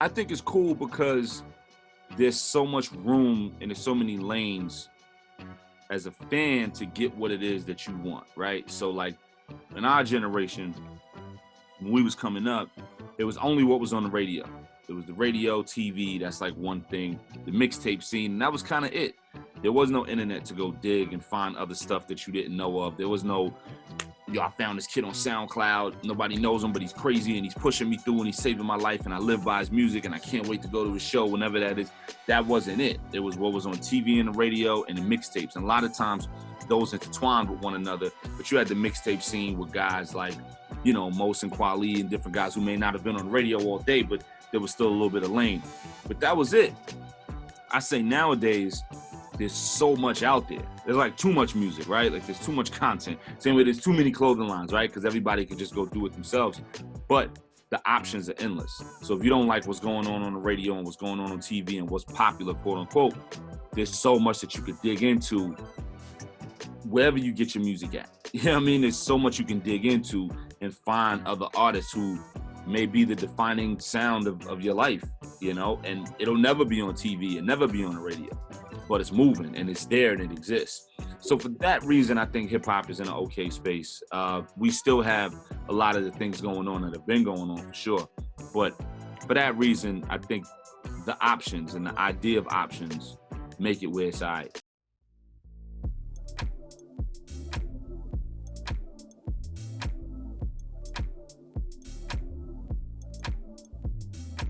I think it's cool because there's so much room and there's so many lanes as a fan to get what it is that you want, right? So like in our generation, when we was coming up, it was only what was on the radio. It was the radio, TV, that's like one thing, the mixtape scene, and that was kind of it. There was no internet to go dig and find other stuff that you didn't know of. There was no, yo, I found this kid on SoundCloud. Nobody knows him, but he's crazy and he's pushing me through and he's saving my life and I live by his music and I can't wait to go to his show whenever that is. That wasn't it. It was what was on TV and the radio and the mixtapes. And a lot of times those intertwined with one another, but you had the mixtape scene with guys like, you know, Mos and Kweli and different guys who may not have been on the radio all day, but there was still a little bit of lane. But that was it. I say nowadays, there's so much out there. There's like too much music, right? Like there's too much content. Same way there's too many clothing lines, right? Because everybody can just go do it themselves. But the options are endless. So if you don't like what's going on the radio and what's going on TV and what's popular, quote unquote, there's so much that you could dig into wherever you get your music at. You know what I mean? There's so much you can dig into and find other artists who may be the defining sound of your life, you know? And it'll never be on TV and never be on the radio, but it's moving and it's there and it exists. So for that reason, I think hip hop is in an okay space. We still have a lot of the things going on that have been going on for sure. But for that reason, I think the options and the idea of options make it where it's all right.